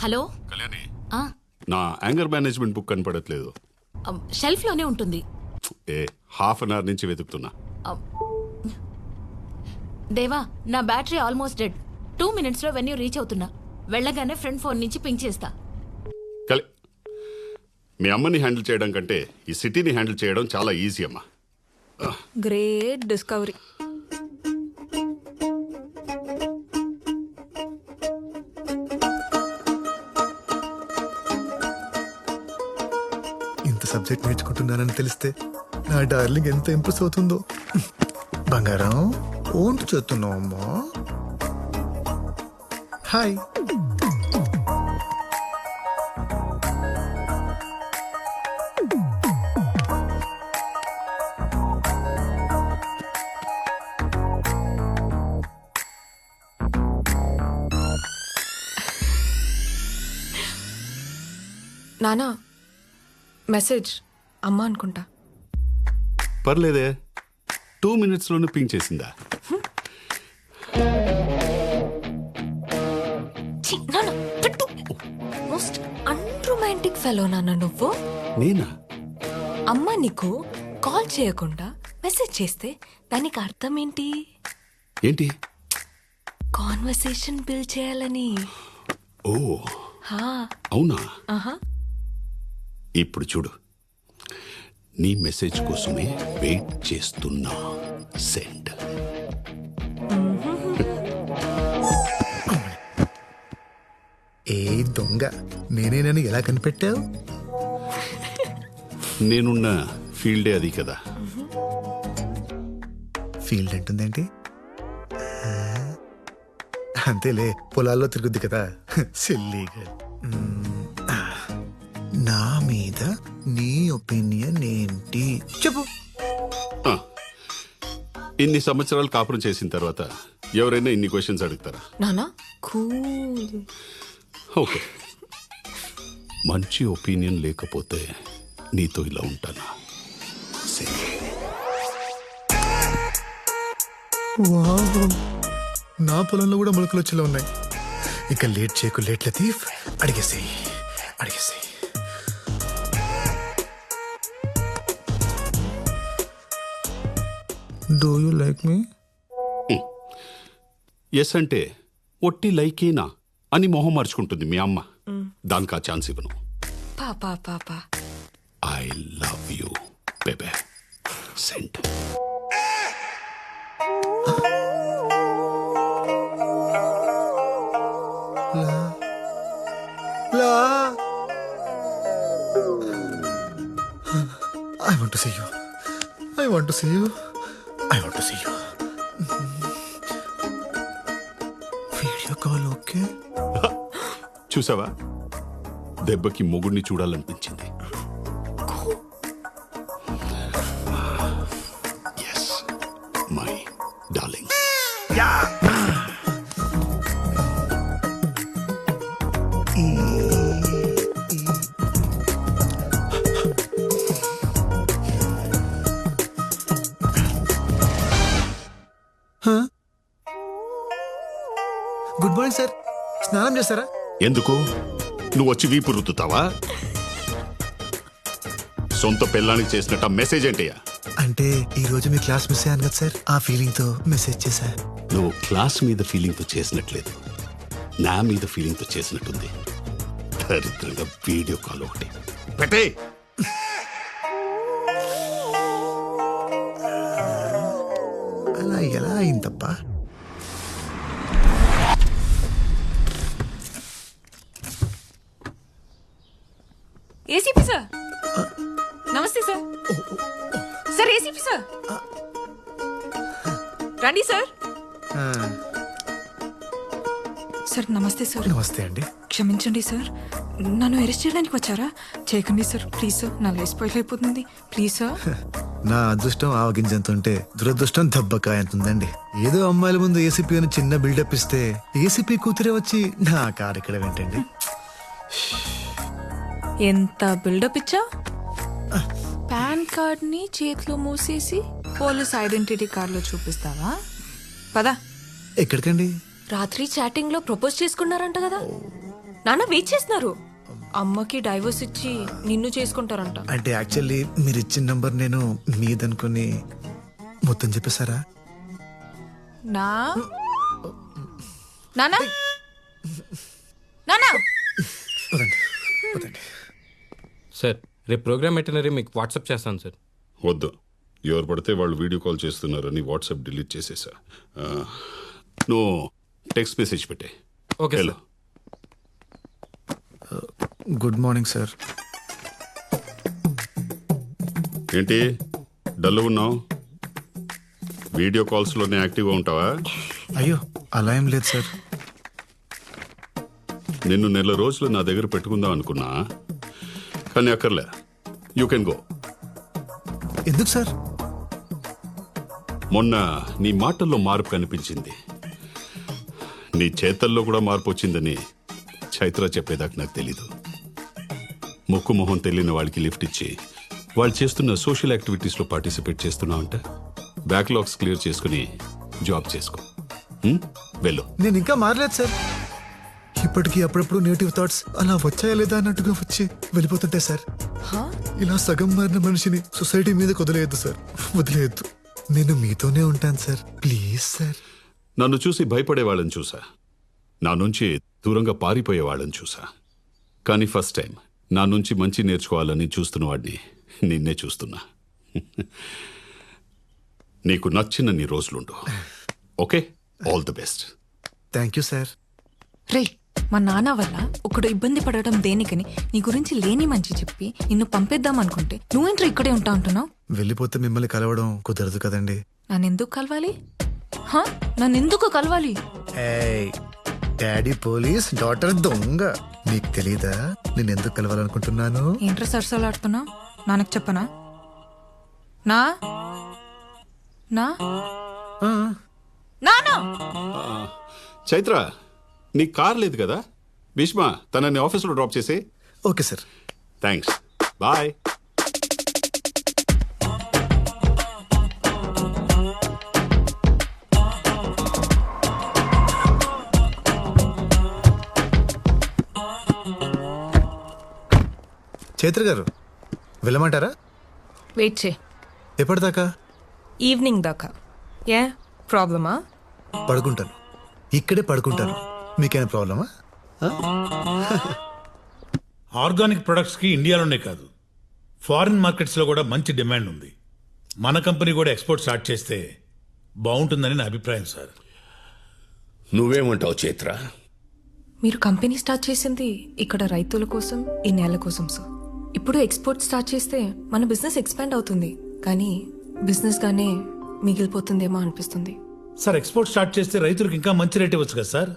Hello Kalyani, ఆ, నా anger management book కనపడట్లేదు. షెల్ఫ్లోనే ఉంటుంది. హాఫ్ అన్ అవర్ నుంచి వెతుకుతున్నా. దేవా, నా బ్యాటరీ ఆల్మోస్ట్ డెడ్. 2 minutesలో వెన్యూ రీచ్ అవుతున్నా. వెళ్ళగానే ఫ్రెండ్ ఫోన్ నుంచి పింక్ చేస్తా. మీ అమ్మని హ్యాండిల్ చేయడం కంటే ఈ సిటీని హ్యాండిల్ చేయడం చాలా ఈజీ అమ్మా. Great discovery. ఇంత సబ్జెక్ట్ నేర్చుకుంటున్నానని తెలిస్తే నా డార్లింగ్ ఎంత ఇంప్రెస్ అవుతుందో. బంగారం ఓంటి చేస్తున్నావు అమ్మా? హాయ్. నానా మెసేజ్ అమ్మ అనుకుంటా. పర్లేదే, 2 minutesలోనే పింక్ చేసిందా? మోస్ట్ అన్రొమాంటిక్ ఫెలో నాన్న నువ్వు. నేనా? అమ్మ నీకు కాల్ చేయకుండా మెసేజ్ చేస్తే దానికి అర్థం ఏంటి? ఏంటి? కాన్వర్సేషన్ బిల్డ్ చేయాలని. ఓ హా. అవునా? ఆహా. ఇప్పుడు చూడు, నీ మెసేజ్ కోసమే వెయిట్ చేస్తున్నా. సెండ్. ఏ దొంగ, నేనేనని ఎలా కనిపెట్టావు? నేనున్న ఫీల్డే అది కదా. ఫీల్డ్ అంటుందేంటి? అంతేలే, పొలాల్లో తిరుగుద్ది కదా. సిల్లీగా. నా మీద నీ ఒపీనియన్ ఏంటి చెప్పు. ఆ, ఇన్ని సంవత్సరాలు కాపురం చేసిన తర్వాత ఎవరైనా ఇన్ని క్వశ్చన్స్ అడుగుతారా? నానా కూల్. ఓకే, మంచి ఒపీనియన్ లేకపోతే నీతో ఇలా ఉంటానా? వావ్, నా పొలంలో కూడా మొలకలు వచ్చేలా ఉన్నాయి. ఇక లేట్ చేయకు, లేట్ లతీఫ్. అడిగేసేయి, అడిగేసేయి. Do you like me? Yes అంటే ఒట్టి లైకేనా అని మొహం మార్చుకుంటుంది మీ అమ్మ. దానికి ఆ ఛాన్స్ ఇవ్వను. పాపా పాపా. I love you babe. Send. I want to see you. I want to see you. I want to see you. Video call okay? చూసావా, దెబ్బకి మొగుడిని చూడాలనిపించింది. Yes my darling. Good morning sir. స్నానం చేస్తారా? ఎందుకు? నువ్వు వచ్చి వీపు రుద్దుతావా? సొంత పెళ్ళానికి చేసినట్ట మెసేజ్ ఏంటయ్యా? అంటే ఈ రోజు మీ క్లాస్ మిస్ అయ్యాను కదా సార్, ఆ ఫీలింగ్ తో మెసేజ్ చేశా. నువ్వు క్లాస్ మీద ఫీలింగ్ తో చేసినట్లేదు, నా మీద ఫీలింగ్ తో చేసినట్టుంది. దరిద్రంగా వీడియో కాల్ ఒకటి పెట్టే. అలా ఎలా అయిందబ్బా? ACP sir. నమస్తే సార్. Sir ACP sir. రండి సార్. సార్ నమస్తే సార్. నమస్తే అండి. క్షమించండి సార్, నన్ను అరెస్ట్ చేయడానికి వచ్చారా? చేయకండి సార్, ప్లీజ్ సార్. నా లైఫ్ స్పాయిల్ అయిపోతుంది, ప్లీజ్ సార్. నా అదృష్టం ఆవగింజంత ఉంటే దురదృష్టం దెబ్బకాయ అంతుందండి. ఏదో అమ్మాయిల ముందు ఏసీపీ అని చిన్న బిల్డప్ ఇస్తే ఏసీపీ కూతురే వచ్చి నా కారు ఇక్కడ ఏంటండి? ఎంత బిల్డప్ ఇచ్చా? పాన్ కార్డ్ ని చేతిలో మూసేసి పోలీస్ ఐడెంటిటీ కార్డులో చూపిస్తావా? పదా. ఎక్కడికండి? రాత్రి చాటింగ్ లో ప్రపోజ్ చేసుకున్నారంట కదా, నాన్న వెయిట్ చేస్తున్నారు. అమ్మకి డైవర్స్ ఇచ్చి నిన్ను చేసుకుంటారంట. అంటే యాక్చువల్లీ మీరు ఇచ్చిన నంబర్ నేను మీదనుకుని మొత్తం చెప్పేశారా? నా నానా నానా వదండి వదండి. సార్ రేపు ప్రోగ్రామ్ ఎటనరీ మీకు వాట్సాప్ చేస్తాను సార్. వద్దు, ఎవరు పడితే వాళ్ళు వీడియో కాల్ చేస్తున్నారని వాట్సాప్ డిలీట్ చేసేసా. నువ్వు టెక్స్ట్ మెసేజ్ పెట్టే. Okay hello. Good morning sir. ఏంటి డల్ ఉన్నావు? వీడియో కాల్స్లోనే యాక్టివ్గా ఉంటావా? అయ్యో అలా ఏం లేదు సార్. నిన్ను నెల రోజులు నా దగ్గర పెట్టుకుందాం అనుకున్నా, కానీ అక్కర్లే. You can go. ఎందుకు సార్? మొన్న నీ మాటల్లో మార్పు కనిపించింది, నీ చేతల్లో కూడా మార్పు వచ్చిందని చైత్ర చెప్పేదాకా నాకు తెలీదు. ముక్కు మొహం తెలియని వాళ్ళకి లిఫ్ట్ ఇచ్చి వాళ్ళు చేస్తున్న సోషల్ యాక్టివిటీస్లో పార్టిసిపేట్ చేస్తున్నావు అంటే బ్యాక్లాగ్స్ క్లియర్ చేసుకుని జాబ్ చేసుకో. వెళ్ళు. నేను ఇంకా మారలేదు సార్. ఇప్పటికీ అప్పుడప్పుడు నెగిటివ్ థాట్స్ అలా వచ్చాయా లేదా అన్నట్టుగా వచ్చి వెళ్ళిపోతుంటాయి సార్. ఇలా సగం మారిన మనిషిని సొసైటీ మీద వదిలేయద్దు సార్, వదిలేయద్దు. నేను మీతోనే ఉంటాను సార్, ప్లీజ్ సార్. నన్ను చూసి భయపడే వాళ్ళని చూసా, నా నుంచి దూరంగా పారిపోయే వాళ్ళని చూసా, కానీ ఫస్ట్ టైం నా నుంచి మంచి నేర్చుకోవాలని చూస్తున్న వాడిని నిన్నే చూస్తున్నా. నీకు నచ్చిన నీ రోజులుండు. Okay, all the best. Thank you sir. రే, మా నాన్న వల్ల ఒకడు ఇబ్బంది పడటం దేనికని నీ గురించి లేని మంచి చెప్పి నిన్ను పంపేద్దాం అనుకుంటే నువ్వేంట్రా ఇక్కడే ఉంటా అంటున్నావు? వెళ్ళిపోతే మిమ్మల్ని కలవడం కుదరదు కదండి. నన్నెందుకు కలవాలి? నన్నెందుకు కలవాలి? ఏయ్, డాడీ పోలీస్, డాటర్ దొంగ. నీకు తెలీదా నేను ఎందుకు కలవాలనుకుంటున్నాను? ఏంట్రా సరసాలాడుతున్నావు? నాన్నకు చెప్పనా? నా నా ఆ, నానా చైత్ర, నీ కార్ లేదు కదా? భీష్మ తనని ఆఫీస్లో డ్రాప్ చేసి. Okay sir. Thanks, bye. Chaitra గారు వెళ్ళమంటారా? వెయిట్ చే. ఎప్పటిదాకా? ఈవినింగ్ దాకా. ఏ ప్రాబ్లమా? పడుకుంటాను, ఇక్కడే పడుకుంటాను. మీకేమైనా ప్రాబ్లమా? ఆర్గానిక్ ప్రొడక్ట్స్కి ఇండియాలోనే కాదు, ఫారిన్ మార్కెట్స్లో కూడా మంచి డిమాండ్ ఉంది. మన కంపెనీ కూడా ఎక్స్పోర్ట్ స్టార్ట్ చేస్తే బాగుంటుందని నా అభిప్రాయం సార్. నువ్వేమంటావు చైత్ర? మీరు కంపెనీ స్టార్ట్ చేసింది ఇక్కడ రైతుల కోసం, ఈ నేల కోసం సార్. ఇప్పుడు ఎక్స్పోర్ట్ స్టార్ట్ చేస్తే మన బిజినెస్ ఎక్స్పాండ్ అవుతుంది, కానీ బిజినెస్ గానే మిగిలిపోతుందేమో అనిపిస్తుంది. సార్, ఎక్స్పోర్ట్ స్టార్ట్ చేస్తే రైతులకు ఇంకా మంచి రేట్ ఇవ్వచ్చు కదా సార్?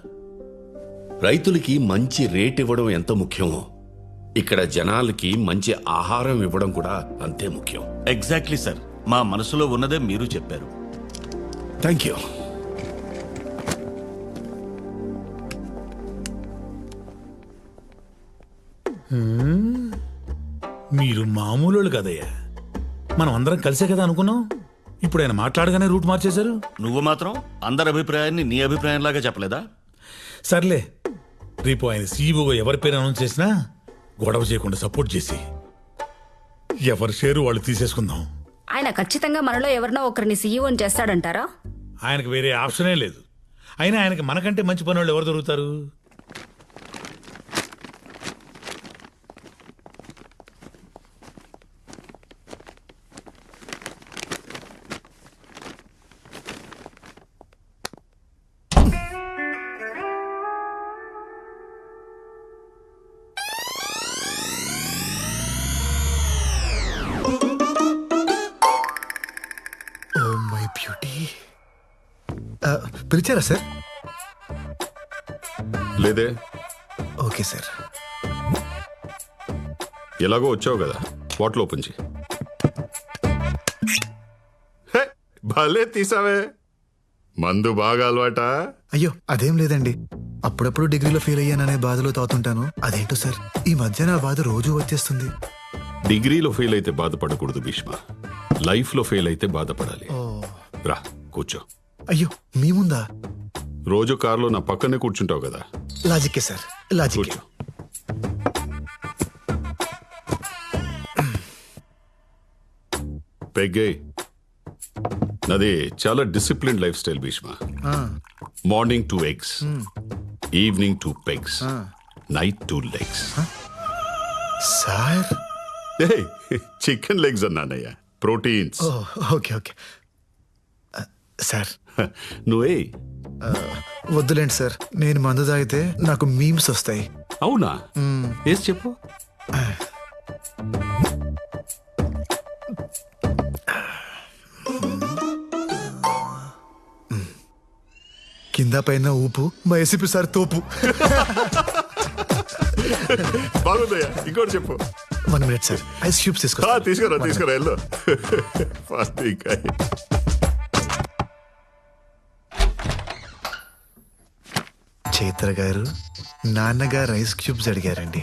రైతులకి మంచి రేట్ ఇవ్వడం ఎంత ముఖ్యమో ఇక్కడ జనాలకి మంచి ఆహారం ఇవ్వడం కూడా అంతే ముఖ్యం. ఎగ్జాక్ట్లీ సార్, మా మనసులో ఉన్నదే మీరు చెప్పారు. Thank you. మీరు మామూలు కదయ్యా, మనం అందరం కలిసే కదా అనుకున్నాం. ఇప్పుడు ఆయన మాట్లాడగానే రూట్ మార్చేశారు. నువ్వు మాత్రం అందరి అభిప్రాయాన్ని నీ అభిప్రాయంలాగా చెప్పలేదా? సర్లే, రేపు ఆయన సీఈఓగా ఎవరి పేరు అనౌన్స్ చేసినా గొడవ చేయకుండా సపోర్ట్ చేసి ఎవరి షేరు వాళ్ళు తీసేసుకుందాం. ఆయన ఖచ్చితంగా మనలో ఎవరినో ఒకరిని సీఈఓని చేస్తాడంటారా? ఆయనకు వేరే ఆప్షనే లేదు. అయినా ఆయనకి మనకంటే మంచి పని వాళ్ళు ఎవరు దొరుకుతారు? Oh my beauty. పిలిచారా సార్? లేదే. Okay sir. ఎలాగో వచ్చావు కదా, బాటిల్ ఓపెన్ చేయి. హే, భలే తీసావే. మందు బాగా అలవాటా? అయ్యో అదేం లేదండి, అప్పుడప్పుడు డిగ్రీలో ఫెయిల్ అయ్యాననే బాధలో తాగుతుంటాను. అదేంటో సార్, ఈ మధ్య నా బాధ రోజు వచ్చేస్తుంది. డిగ్రీలో ఫెయిల్ అయితే బాధపడకూడదు భీష్మ, లైఫ్లో ఫెయిల్ అయితే బాధపడాలి. రా కూర్చో. అయ్యో మీ ముందా? రోజు కారులో నా పక్కనే కూర్చుంటావు కదా, లాజిక్కే సార్, లాజిక్కే. కూర్చో. పెగ్గే నాది చాలా discipline lifestyle Bheeshma. Morning 2 eggs, evening 2 pegs, night 2 legs. Sir chicken legs అన్నానయ్యా, ప్రోటీన్స్. Okay okay sir. నువ్వే వద్దులేండి సార్, నేను మందు తాగితే నాకు మీమ్స్ వస్తాయి. అవునా? వేసి చెప్పు. కింద పైన ఊపు, మా ఏసీపీ సార్ తోపు. బాగుందయ్యా, ఇంకోటి చెప్పు. 1 minute సార్, ఐస్ క్యూబ్స్ తీసుకో. తీసుకురా వెళ్ళు. చైత్ర గారు, నాన్నగారు ఐస్ క్యూబ్స్ అడిగారండి.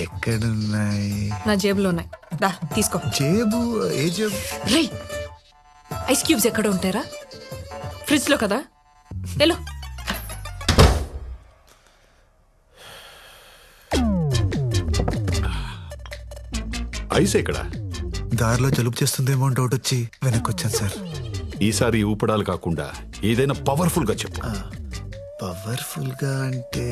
ఎక్కడున్నాయి? నా జేబులో ఉన్నాయి, దా తీసుకో. జేబు? ఏ జేబు? రే, ఐస్ క్యూబ్స్ ఎక్కడ ఉంటారా? ఫ్రిడ్జ్ లో కదా, వెళ్ళు. ఐస్ ఎక్కడ? దారిలో జలుబు చేస్తుందేమో అని డౌట్ వచ్చి వెనక్కి వచ్చాను సార్. ఈసారి ఊపడాలు కాకుండా ఏదైనా పవర్ఫుల్ గా చెప్పు. పవర్ఫుల్ గా అంటే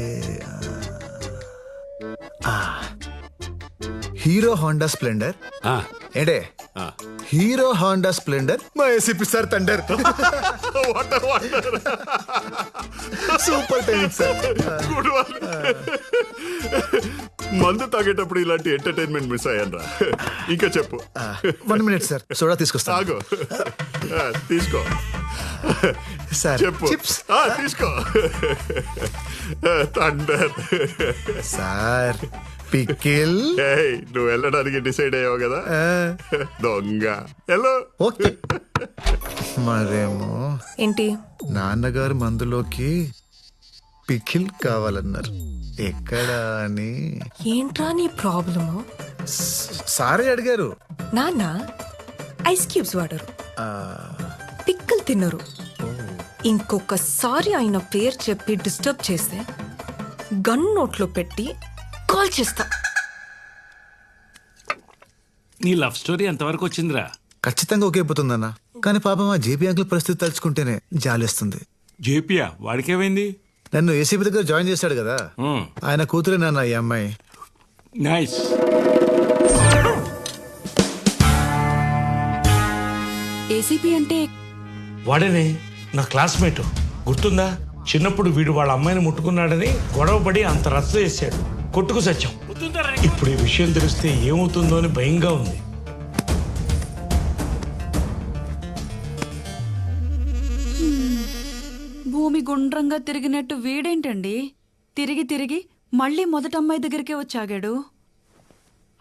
హీరో హోండా స్ప్లెండర్. ఆ, ఏంటే ఆ. హీరో హోండా స్ప్లెండర్, మా ACP sir thunder. Super timing sir. Good one. మందు తాగేటప్పుడు ఇలాంటి ఎంటర్టైన్మెంట్ మిస్ అయ్యాను రా. ఇంకా చెప్పు. 1 minute సార్, సోడా తీసుకొస్తా. తాగు. తీసుకో సార్ చెప్పు. చిప్స్ తీసుకో. థండర్. Sir pickle. నువ్వు వెళ్ళడానికి డిసైడ్ అయ్యావు కదా, దొంగ. హలో. ఓకే. మరేమో ఏంటి? నాన్నగారు మందులోకి పికిల్ కావాలన్నారు. ఎక్కడ అని ఏంట్రా నీ ప్రాబ్లము? సారే అడిగారు. నాన్న ఐస్ క్యూబ్స్ వాడరు, పిక్కలు తినరు. ఇంకొకసారి ఆయన పేరు చెప్పి డిస్టర్బ్ చేస్తే గన్ నోట్లో పెట్టి కాల్ చేస్తా. నీ లవ్ స్టోరీ ఎంతవరకు వచ్చిందిరా? ఖచ్చితంగా ఒకే పోతుందన్న, కానీ పాపం ఆ జేపీ అంకుల్ పరిస్థితి తలుచుకుంటేనే జాలేస్తుంది. జేపియా? వాడికేమైంది? నన్ను ఏసీపీ దగ్గర జాయిన్ చేశాడు కదా, ఆయన కూతురే నాన్న ఈ అమ్మాయి. నైస్. ఏసీపీ అంటే వాడేనే నా క్లాస్మేట్, గుర్తుందా? చిన్నప్పుడు వీడు వాళ్ళ అమ్మాయిని ముట్టుకున్నాడని గొడవపడి అంత రచ్చ చేశాడు, కొట్టుకు సత్యం. ఇప్పుడు ఈ విషయం తెలిస్తే ఏమవుతుందో అని భయంగా ఉంది. భూమి గుండ్రంగా తిరిగినట్టు వీడేంటండి తిరిగి తిరిగి మళ్ళీ మొదటి అమ్మాయి దగ్గరికే వచ్చాగాడు?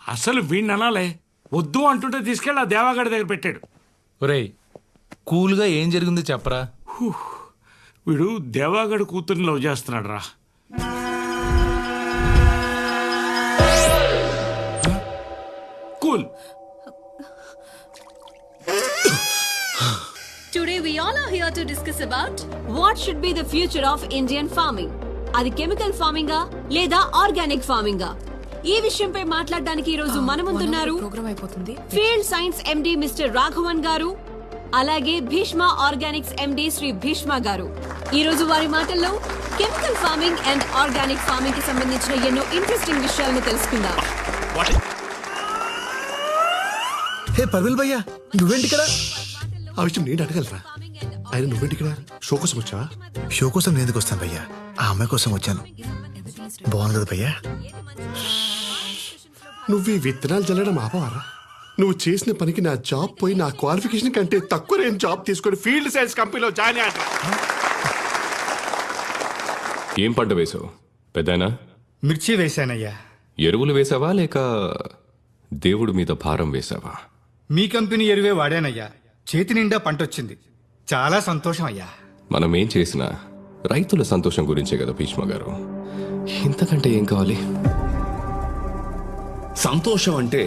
అసలు వీడిని అనాలే, వద్దు అంటుంటే తీసుకెళ్ళి ఆ దేవాగడి దగ్గర పెట్టాడు. ఒరేయ్, కూల్గా ఏం జరిగిందో చెప్పరా. వీడు దేవాగడి కూతుర్ని లవ్ చేస్తున్నాడు రా. Cool. Today we all are here to discuss about what should be the future of Indian farming. అది కెమికల్ ఫార్మింగా లేదా ఆర్గానిక్ ఫార్మింగా? ఈ విషయంపై మాట్లాడడానికి ఈ రోజు మన ముందున్నారు ప్రోగ్రామ్ అయిపోతుంది. Field science MD mister Raghavan గారు, అలాగే భీష్మ ఆర్గానిక్స్ ఎండి శ్రీ భీష్మ గారు. ఈ రోజు వారి మాటల్లో chemical farming and organic farming కి సంబంధించిన ఎన్నో ఇంట్రెస్టింగ్ విషయాలను తెలుసుకుందాం. హే పర్విల్ భయ్యా, నువ్వేంటి ఇక్కడ? ఆ విషయం నేను అడగలరా? ఆయన నువ్వేంటి ఇక్కడ? షో కోసం వచ్చావా? షో కోసం నేను ఎందుకు వస్తాను భయ్యా, ఆ అమ్మాయి కోసం వచ్చాను. బాగుంది కదా భయ్యా? నువ్వు ఈ విత్తనాలు చల్లడం ఆపవారా? నువ్వు చేసిన పనికి నా జాబ్ పోయి నా క్వాలిఫికేషన్ కంటే తక్కువ నేను జాబ్ తీసుకొని ఫీల్డ్ సేల్స్ కంపెనీలో జాయిన్ అయ్యా. ఏం పంట వేసావు పెద్దనా? మిర్చి వేశానయ్యా. ఎరువులు వేసావా లేక దేవుడి మీద భారం వేసావా? మీ కంపెనీ ఎరువే వాడానయ్యా. చేతి నిండా పంట వచ్చింది, చాలా సంతోషం అయ్యా. మనం ఏం చేసినా రైతుల సంతోషం గురించే కదా భీష్మ గారు. ఇంతకంటే ఏం కావాలి? సంతోషం అంటే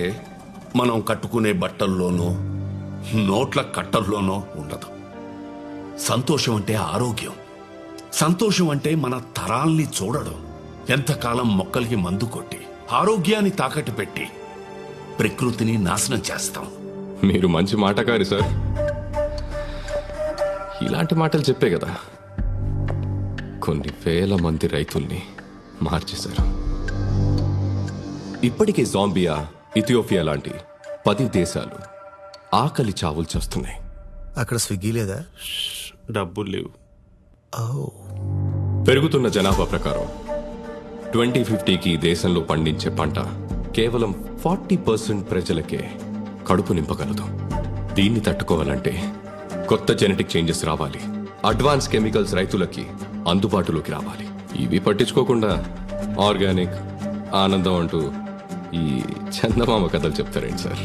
మనం కట్టుకునే బట్టల్లోనో నోట్ల కట్టల్లోనో ఉండదు. సంతోషం అంటే ఆరోగ్యం. సంతోషం అంటే మన తరాల్ని చూడడం. ఎంతకాలం మొక్కలకి మందు కొట్టి ఆరోగ్యాన్ని తాకట్టు పెట్టి ప్రకృతిని నాశనం చేస్తాం. మీరు మంచి మాటకారి సార్. ఇలాంటి మాటలు చెప్పే కదా కొన్ని వేల మంది రైతుల్ని మార్చేశారు. ఇప్పటికే జాంబియా, ఇథియోపియా లాంటి 10 దేశాలు ఆకలి చావులు చేస్తున్నాయి. అక్కడ స్విగ్గీ లేదా? డబ్బులు లేవు. పెరుగుతున్న జనాభా ప్రకారం 2050కి ఈ దేశంలో పండించే పంట కేవలం 40% ప్రజలకే కడుపు నింపగలదు. దీన్ని తట్టుకోవాలంటే కొత్త జెనెటిక్ చేంజెస్ రావాలి. అడ్వాన్స్ కెమికల్స్ రైతులకి అందుబాటులోకి రావాలి. ఇవి పట్టించుకోకుండా ఆర్గానిక్, ఆనందం అంటూ ఈ చందమామ కథలు చెప్తారేంటి సార్?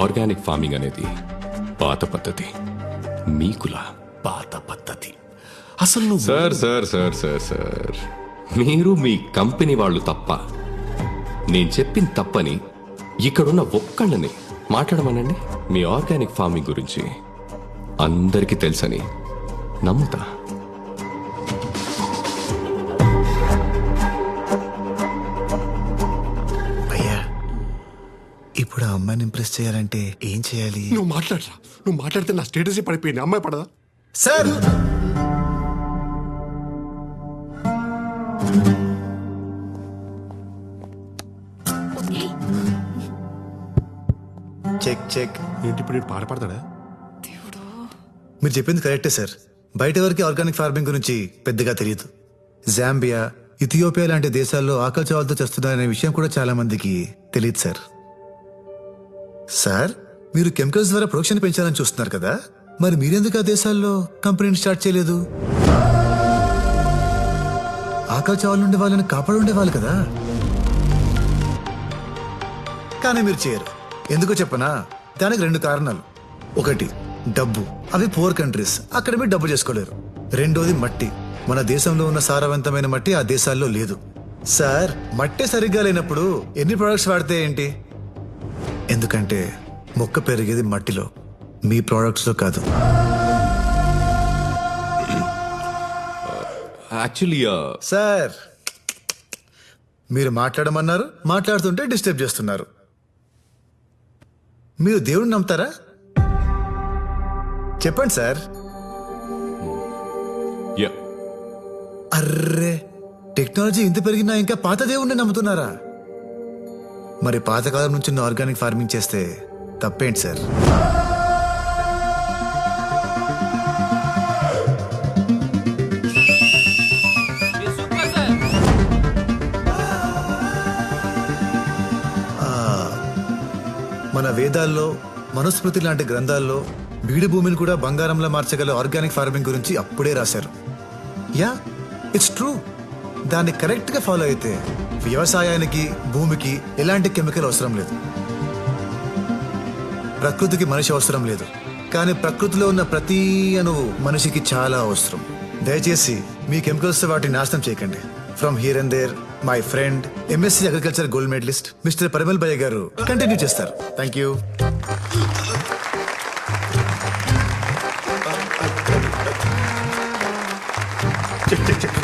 ఆర్గానిక్ ఫార్మింగ్ అనేది పాత పద్ధతి, మీకులా పాత పద్ధతి. అసలు నువ్వు sir sir sir sir sir మీరు మీ కంపెనీ వాళ్ళు తప్ప, నేను చెప్పింది తప్పని ఇక్కడున్న ఒక్కళ్ళని మాట్లాడమనండి. మీ ఆర్గానిక్ ఫార్మింగ్ గురించి అందరికీ తెలుసని నమ్ముతా. భయ్యా, ఇప్పుడు ఆ అమ్మాయిని ఇంప్రెస్ చేయాలంటే ఏం చేయాలి? నువ్వు మాట్లాడరా. నువ్వు మాట్లాడితే నా స్టేటస్ పడిపోయింది. అమ్మాయి పడదా? Sir check check. ఏంటి ఇప్పుడు పాడపడతాడా? మీరు చెప్పింది కరెక్టే సార్. బయట వరకు ఆర్గానిక్ ఫార్మింగ్ గురించి పెద్దగా తెలియదు. జాంబియా, ఇథియోపియా లాంటి దేశాల్లో ఆకలి చావులతో చేస్తున్నారనే విషయం కూడా చాలా మందికి తెలియదు సార్. సార్, మీరు కెమికల్స్ ద్వారా ప్రొడక్షన్ పెంచాలని చూస్తున్నారు కదా, మరి మీరెందుకు ఆ దేశాల్లో కంపెనీని స్టార్ట్ చేయలేదు? ఆకలి చావులు ఉండే వాళ్ళని కాపాడుండే వాళ్ళు కదా. కానీ మీరు చేయరు. ఎందుకో చెప్పనా? దానికి 2 కారణాలు. ఒకటి డబ్బు, అవి పూర్ కంట్రీస్, అక్కడ మీరు డబ్బు చేసుకోలేరు. రెండోది మట్టి. మన దేశంలో ఉన్న సారవంతమైన మట్టి ఆ దేశాల్లో లేదు. సార్, మట్టే సరిగ్గా లేనప్పుడు ఎన్ని ప్రొడక్ట్స్ వాడితే ఏంటి? ఎందుకంటే మొక్క పెరిగేది మట్టిలో, మీ ప్రొడక్ట్స్ లో కాదు. యాక్చువల్లీ సార్, మీరు మాట్లాడమన్నారు, మాట్లాడుతుంటే డిస్టర్బ్ చేస్తున్నారు. మీరు దేవుడిని నమ్ముతారా? చెప్పండి సార్. అర్రే, టెక్నాలజీ ఇంత పెరిగినా ఇంకా పాత దేవుణ్ణి నమ్ముతున్నారా? మరి పాతకాలం నుంచి ఆర్గానిక్ ఫార్మింగ్ చేస్తే తప్పేంటి సార్? మన వేదాల్లో, మనుస్మృతి లాంటి గ్రంథాల్లో బీడు భూమిని కూడా బంగారంలో మార్చగల ఆర్గానిక్ ఫార్మింగ్ గురించి అప్పుడే రాశారు. Yeah, it's true. దాన్ని కరెక్ట్ గా ఫాలో అయితే వ్యవసాయానికి, భూమికి ఎలాంటి కెమికల్ అవసరం లేదు. ప్రకృతికి మనిషి అవసరం లేదు. కానీ ప్రకృతిలో ఉన్న ప్రతి అణువు మనిషికి చాలా అవసరం. దయచేసి మీ కెమికల్స్ వాటిని నాశనం చేయకండి. From here and there, my friend MSc agriculture gold medalist mister Parimal భయ్య గారు కంటిన్యూ చేస్తారు. Thank you. Check check check.